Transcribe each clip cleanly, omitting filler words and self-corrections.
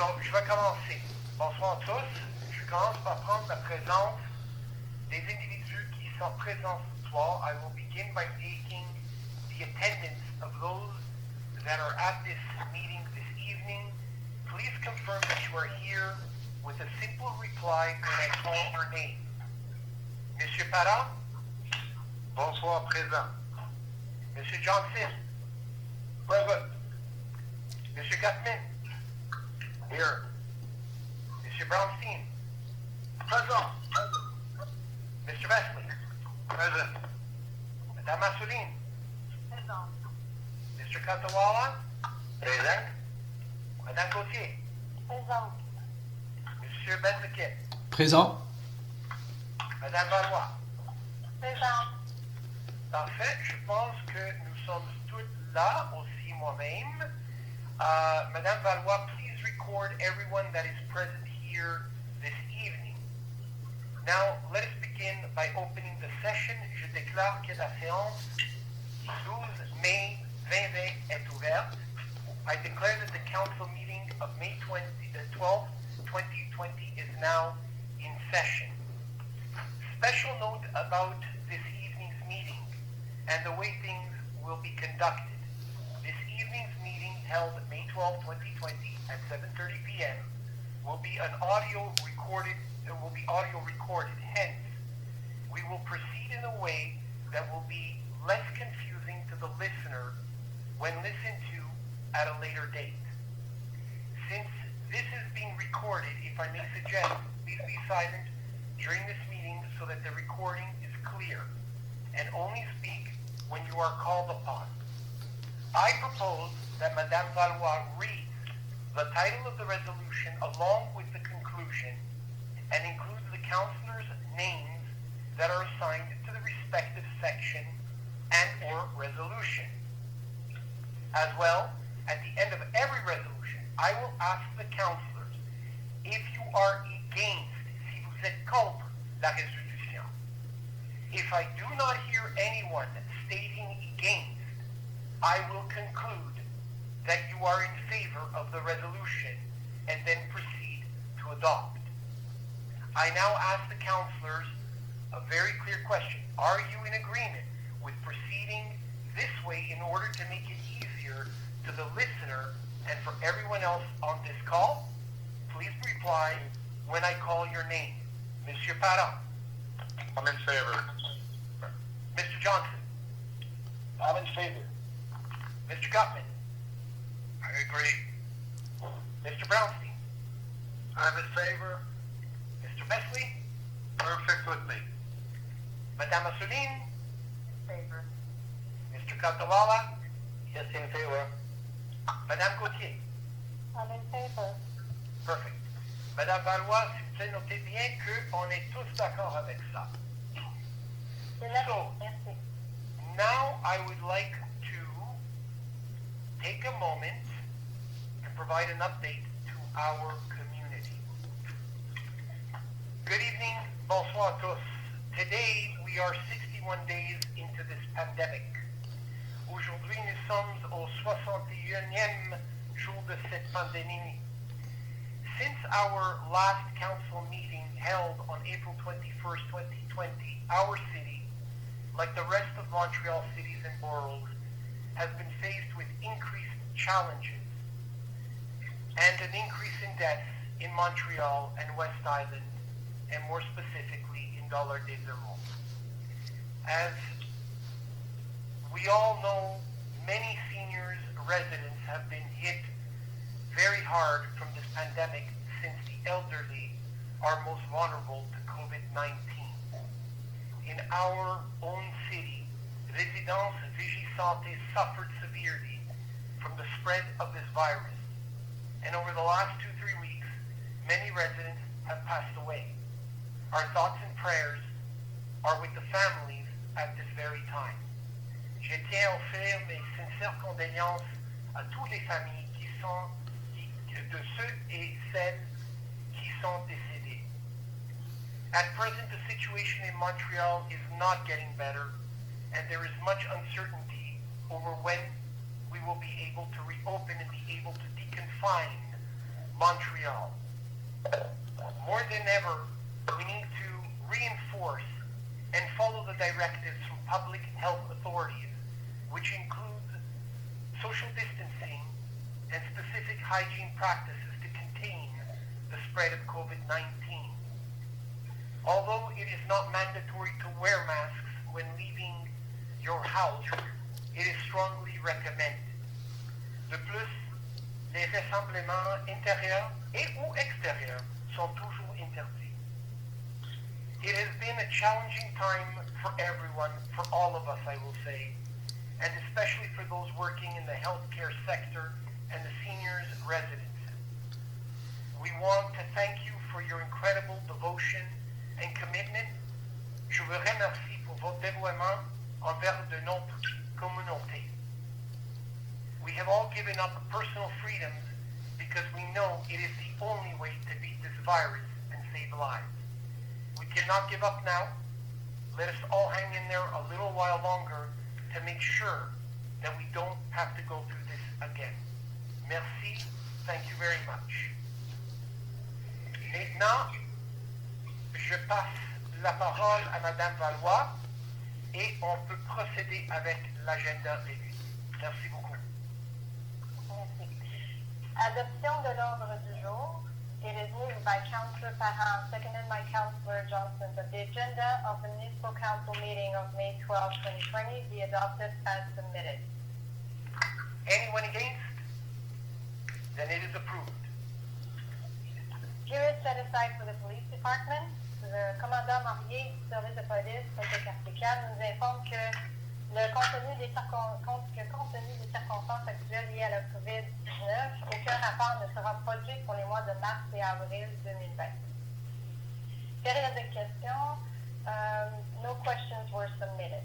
Donc, je vais commencer. Bonsoir à tous. Je commence par prendre la présence des individus qui sont présents ce soir. I will begin by taking the attendance of those that are at this meeting this evening. Please confirm that you are here with a simple reply when I call your name. Monsieur Parent? Bonsoir, présent. Monsieur Johnson? Present. Monsieur Gutman? Here. Monsieur Brownstein? Present. Mr. Wesley? Present. Madame Assouline? Présent. Mr. Katawala? Present. Madame Gauthier? Présent. Monsieur Benziquet? Présent. Madame Valois? Présent. Parfait. Je pense que nous sommes toutes là, aussi moi-même. Madame Valois, please record everyone that is present here this evening. Now, let us begin by opening the session. Je déclare que la séance du 12 mai 2020 est ouverte. I declare that the council meeting of May 12, 2020 is now in session. Special note about this evening's meeting and the way things will be conducted. This evening's meeting held May 12, 2020 at 7:30 p.m. will be audio recorded. Hence, we will proceed in a way that will be less confusing to the listener when listened to at a later date. Since this is being recorded, if I may suggest, please be silent during this meeting so that the recording is clear and only speak when you are called upon. I propose that Madame Valois reads the title of the resolution along with the conclusion and includes the councillors' names that are assigned to the respective section and or resolution. As well, at the end of every resolution, I will ask the councillors if you are against, si vous êtes contre la résolution. If I do not hear anyone stating against, I will conclude that you are in favor of the resolution and then proceed to adopt. I now ask the councillors a very clear question. Are you in agreement with proceeding this way in order to make it easier to the listener and for everyone else on this call? Please reply when I call your name. Monsieur Parent? I'm in favor. Mr. Johnson? I'm in favor. Mr. Gutman? I agree. Mr. Brownstein? I'm in favor. Mr. Wesley? Perfect with me. Madame Assouline? Favor. Mr. Katawala? Yes, in favor. Madame Gauthier? I'm in favor. Perfect. Madame Valois, s'il vous plaît, notez bien qu'on est tous d'accord avec ça. So, Merci. now I would like to take a moment and provide an update to our community. Good evening, bonsoir à tous. Today we are 61 days into this pandemic. Aujourd'hui nous sommes au 61e jour de cette pandémie. Since our last council meeting held on April 21st, 2020, our city, like the rest of Montreal cities and boroughs, has been faced with increased challenges and an increase in deaths in Montreal and West Island, and more specifically in Dollard-des-Ormeaux. As we all know, many seniors residents have been hit very hard from this pandemic since the elderly are most vulnerable to COVID-19. In our own city, Résidence Vigie Santé suffered severely from the spread of this virus. And over the last 2-3 weeks, many residents have passed away. Our thoughts and prayers are with the families at this very time. Je tiens à offrir mes sincères condoléances à toutes les familles de ceux et celles qui sont décédés. At present, the situation in Montreal is not getting better, and there is much uncertainty over when we will be able to reopen and be able to deconfine Montreal. More than ever, we need to reinforce and follow the directives from public health authorities, which include social distancing and specific hygiene practices to contain the spread of COVID-19. Although it is not mandatory to wear masks when leaving your house, it is strongly recommended. De plus, les rassemblements intérieurs et ou extérieurs sont toujours interdits. It has been a challenging time for everyone, for all of us, I will say, and especially for those working in the healthcare sector and the seniors' residences. We want to thank you for your incredible devotion and commitment. Je vous remercie pour votre dévouement envers de notre communauté. We have all given up personal freedoms because we know it is the only way to beat this virus and save lives. We cannot give up now. Let us all hang in there a little while longer to make sure that we don't have to go through this again. Merci. Thank you very much. Maintenant, je passe la parole à Madame Valois et on peut procéder avec l'agenda réduit. Merci beaucoup. Merci. Adoption de l'ordre du jour. It is moved by Councillor Parham, seconded by Councillor Johnson, that the agenda of the Municipal Council meeting of May 12, 2020 be adopted as submitted. Anyone against? Then it is approved. Period set aside for the police department. Le commandant Marier du service de police de Carpécal nous informe que compte tenu des circonstances actuelles liées à la COVID-19, aucun rapport ne sera produit pour les mois de mars et avril 2020. Période de questions. No questions were submitted.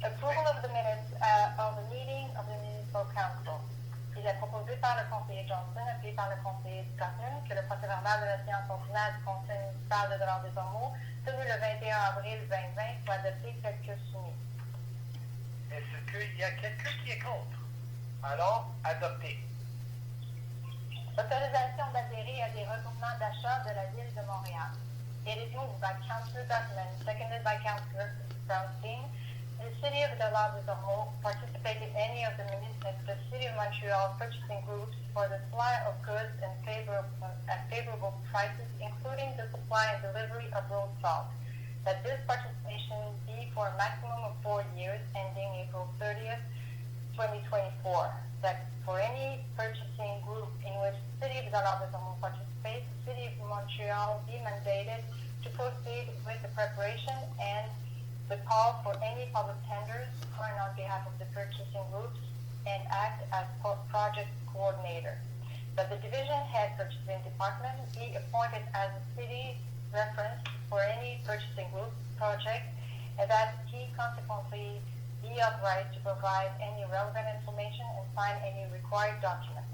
Approval of the minutes of the meeting of the Municipal Council. Il est proposé par le conseiller Johnson, appuyé par le conseiller Scotland, que le procès-verbal de la séance ordinaire du Conseil municipal de Dollard-des-Ormeaux, tenu le 21 avril 2020, soit adopté tel que soumis. Est-ce qu'il y a quelqu'un qui est contre? Alors, adopté. Autorisation d'adhérer à des regroupements d'achat de la Ville de Montréal. It is moved by Councillor Gutman, seconded by Councillor Brownstein. The City of Dollard-des-Ormeaux participate in any of the City of Montreal purchasing groups for the supply of goods at favorable prices, including the supply and delivery of road salt. That this participation be for a maximum of 4 years, ending April 30th, 2024. That for any purchasing group in which the City of Dollard-des-Ormeaux participates, the City of Montreal be mandated to proceed with the preparation and the call for any public tenders and on behalf of the purchasing groups and act as project coordinator. That the division head purchasing department be appointed as a city reference for any purchasing group project, and that he consequently be authorized to provide any relevant information and sign any required documents.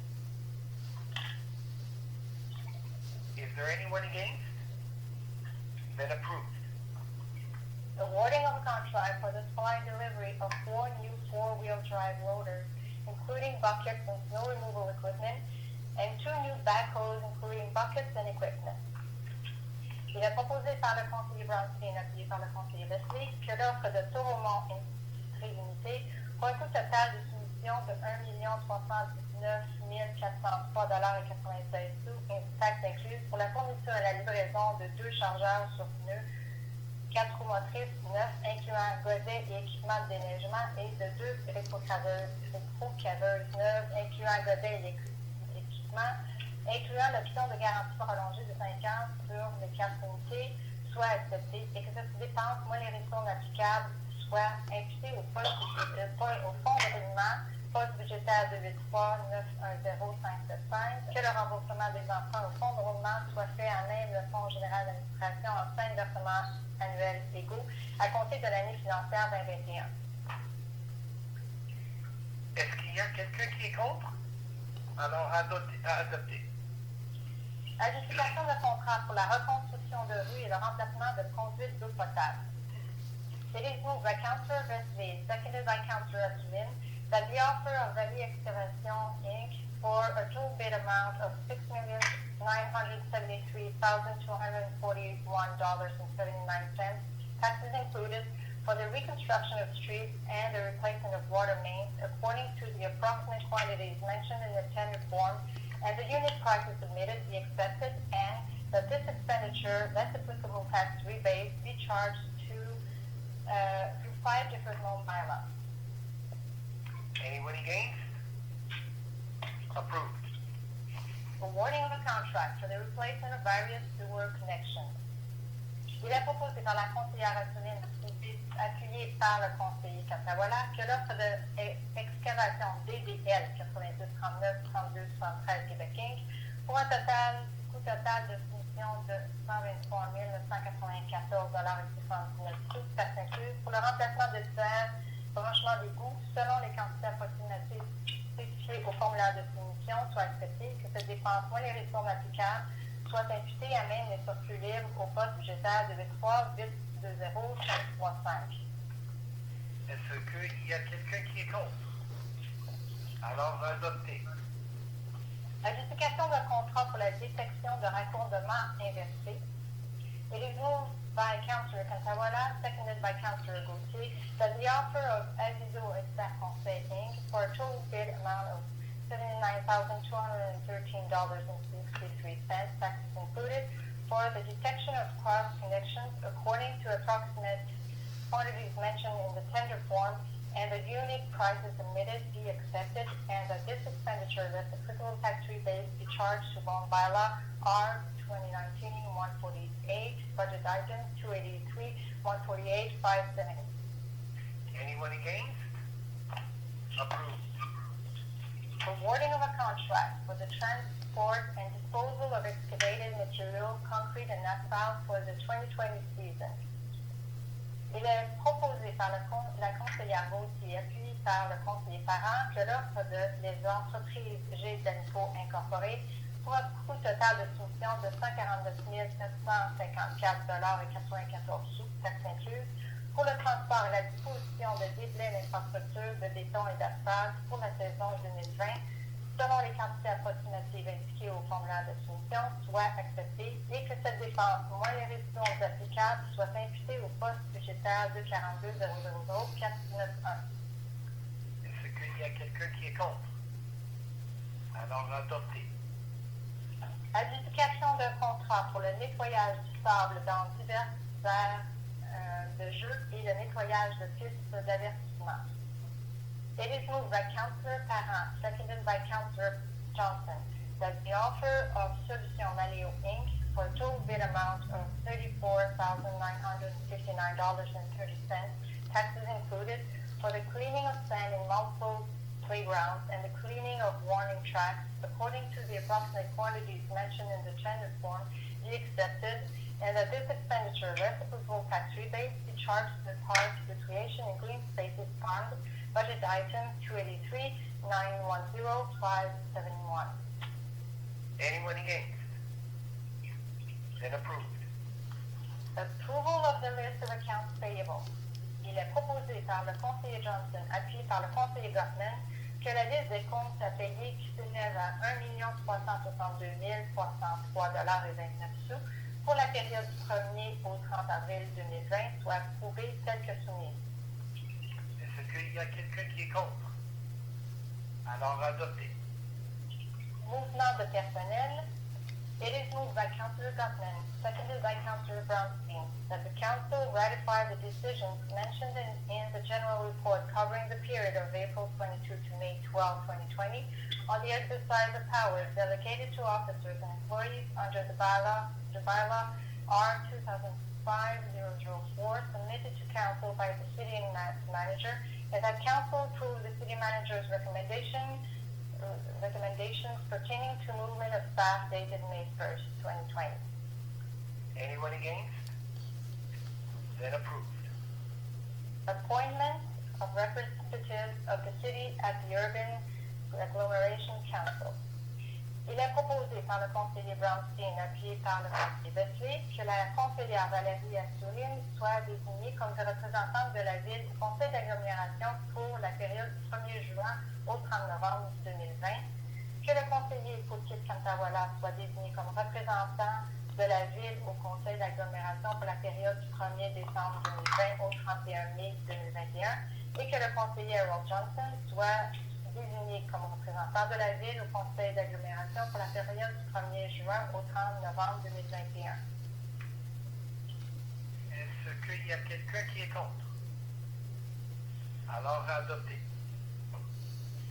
Is there anyone against? Then approved. Awarding of a contract for the supply and delivery of 4 new four-wheel drive loaders, including buckets and snow removal equipment, and 2 new backhoes, including buckets and equipment. Il est proposé par le conseiller Brownstein, appuyé par le conseiller Leslie, que l'offre de Toromont Industrie Limitée, pour un coût total de soumission de 1 319 403,96 $, taxes incluses, pour la fourniture et la livraison de 2 chargeurs sur pneus, 4 roues motrices neufs, incluant godets et équipements de déneigement, et de 2 rétrocaveuses neuves, incluant godets et équipements, incluant l'option de garantie prolongée de 5 ans sur les 4 unités, soit acceptée, et que cette dépense, moins les ristournes applicables, soit imputée au fonds de roulement, poste budgétaire 283-910-575, que le remboursement des emprunts au fonds de roulement soit fait en même le Fonds général d'administration en 5 versements annuels égaux à compter de l'année financière 2021. Est-ce qu'il y a quelqu'un qui est contre? Alors, adopté. Adjudication de contrat pour la reconstruction de rues et le remplacement de conduites d'eau potable. It is moved by Councillor Wesley, seconded by Councillor Asselin, that the offer of Valley Excavation Inc. for a total bid amount of $6,973,241.79, taxes included, for the reconstruction of streets and the replacement of water mains according to the approximate quantities mentioned in the tender form, and the unit prices submitted be accepted, and that this expenditure, less applicable tax rebate, be charged through 5 different loan bylaws. Anyone against? Approved. Awarding of a contract for the replacement of various sewer connections. Il est proposé par la conseillère Asseline, appuyée par le conseiller Catawala, que l'offre d'excavation DDL 92 39 32 73 Québec Inc. pour un coût total de soumission de 123 994,79 taxes incluses pour le remplacement de terres, branchement d'égout selon les quantités approximatives spécifiées au formulaire de soumission soit acceptée, que cette dépense moins les ressources applicables soit imputée à même les surplus libres au poste budgétaire de 3 820 535. Est-ce qu'il y a quelqu'un qui est contre? Alors, adopté. Adjudication d'un contrat pour la détection de raccordement inversé. It is moved by Councillor Cantawala, seconded by Councillor Gauthier, that the offer of Aviso Expert Conseil Inc. for a total bid amount of $79,213.63, taxes included, for the detection of cross connections according to approximate quantities mentioned in the tender form, and the unit prices submitted be accepted, and that this expenditure, less applicable tax rebate, be charged to loan bylaw R 2019-148, budget item 283-148-570. Anyone against? Approved. Awarding of a contract for the transport and disposal of excavated material, concrete and asphalt for the 2020 season. Il est proposé par la conseillère Gauthier, appuyée par le conseiller Parent, que l'offre des entreprises G d'Anico Incorporées pour un coût total de soumission de 149 954,94 taxes incluses, pour le transport et la disposition de déblais d'infrastructures de béton et d'asphalte pour la saison 2020, selon les quantités approximatives indiquées au formulaire de soumission, soit acceptée, et que cette dépense, moins les résidences applicables, soit imputée au poste budgétaire 242 000 491. Est-ce qu'il y a quelqu'un qui est contre? Alors, adopté. Adjudication d'un contrat pour le nettoyage du sable dans diverses aires de jeu et le nettoyage de pistes d'avertissement. It is moved by Councillor Parent, seconded by Councillor Johnson, that the offer of Solution Maleo Inc. for a total bid amount of $34,959.30, taxes included, for the cleaning of sand in multiple playgrounds and the cleaning of warning tracks, according to the approximate quantities mentioned in the tender form, be accepted, and that this expenditure, less applicable tax rebate, be charged to the Parks, Recreation and Green Spaces Fund, budget item 283-910-571. Anyone against? Then approved. Approval of the list of accounts payable. Il est proposé par le conseiller Johnson, appuyé par le conseiller Gottman, que la liste des comptes à payer qui s'élève à $1 362 303,29 pour la période du 1er au 30 avril 2020 soit approuvée telle que soumise. Est-ce qu'il y a quelqu'un qui est contre? Alors, adopté. Mouvement de personnel. It is moved by Councillor Gottman, seconded by Councillor Brownstein, that the Council ratify the decisions mentioned in the general report covering the period of April 22 to May 12, 2020, on the exercise of powers delegated to officers and employees under the bylaw R 2005-004, submitted to Council by the City Manager, and that Council approve the City Manager's recommendations pertaining to movement of staff dated May 1st, 2020. Anyone against? Then approved. Appointment of representatives of the city at the Urban Agglomeration Council. Il est proposé par le conseiller Brownstein, appuyé par le conseiller Besley, que la conseillère Valérie Assouline soit désignée comme représentante de la ville au conseil d'agglomération pour la période du 1er juin au 30 novembre 2020, que le conseiller Fouquet-Cantawala soit désigné comme représentant de la Ville au Conseil d'agglomération pour la période du 1er décembre 2020 au 31 mai 2021 et que le conseiller Harold Johnson soit désigné comme représentant de la Ville au Conseil d'agglomération pour la période du 1er juin au 30 novembre 2021. Est-ce qu'il y a quelqu'un qui est contre? Alors, adopté.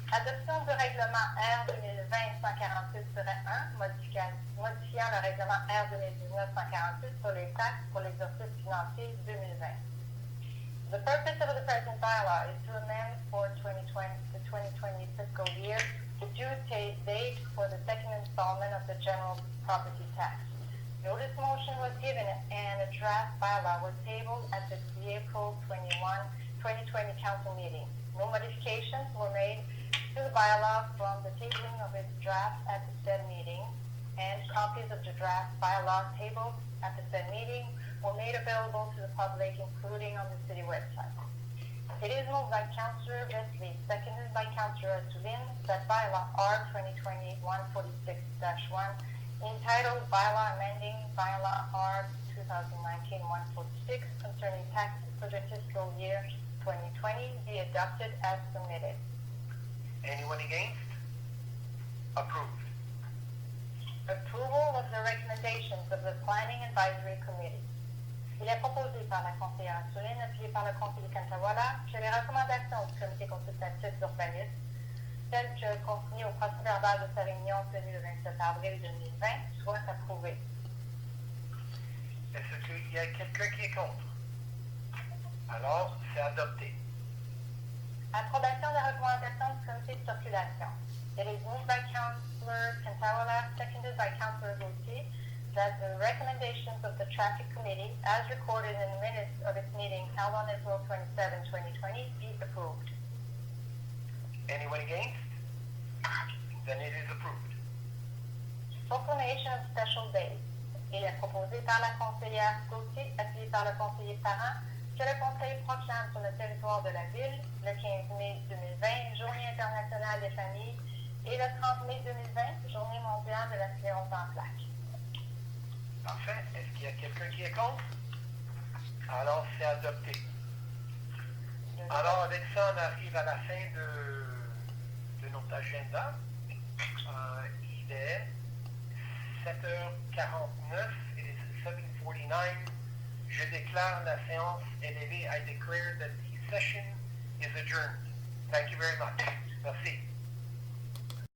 Adoption du règlement R 2020-148-1, modifiant le règlement R 2019-148 sur les taxes pour l'exercice financier 2020. The purpose of the present bylaw is to amend for the 2020 fiscal year the due date for the second installment of the general property tax. Notice motion was given and a draft bylaw was tabled at the April 21, 2020 council meeting. No modifications were made to the bylaw from the tabling of its draft at the said meeting, and copies of the draft bylaw tabled at the said meeting were made available to the public, including on the city website. It is moved by Councillor Wesley, seconded by Councillor Asselin, that bylaw R 2020-146-1, entitled Bylaw Amending Bylaw R 2019-146 concerning taxes for the fiscal year 2020 be adopted as submitted. Anyone against? Approved. Approval of the recommendations of the Planning Advisory Committee. Il est proposé par la conseillère Asselin, appuyé par le conseiller Cantawala, que les recommandations du comité consultatif d'urbanisme, telles que consignées au procès-verbal de sa réunion tenue le 27 avril 2020, soient approuvées. Est-ce qu'il y a quelqu'un qui est contre? Alors, c'est adopté. Approbation des recommandations du comité de circulation. It is moved by Councillor Cantawala, seconded by Councillor Gauthier, that the recommendations of the Traffic Committee, as recorded in the minutes of its meeting held on April 27, 2020, be approved. Anyone against? Then it is approved. Proclamation of special days. Il est proposé par la conseillère Gauthier, appuyé par le conseiller Parent, que le Conseil proclame sur le territoire de la Ville, le 15 mai 2020, Journée internationale des familles, et le 30 mai 2020, Journée mondiale de la sclérose en plaques. Parfait. Est-ce qu'il y a quelqu'un qui est contre? Alors, c'est adopté. Alors, avec ça, on arrive à la fin de notre agenda. Il est 7h49. It is 7:49. Je déclare la séance est levée. I declare that the session is adjourned. Thank you very much. Merci.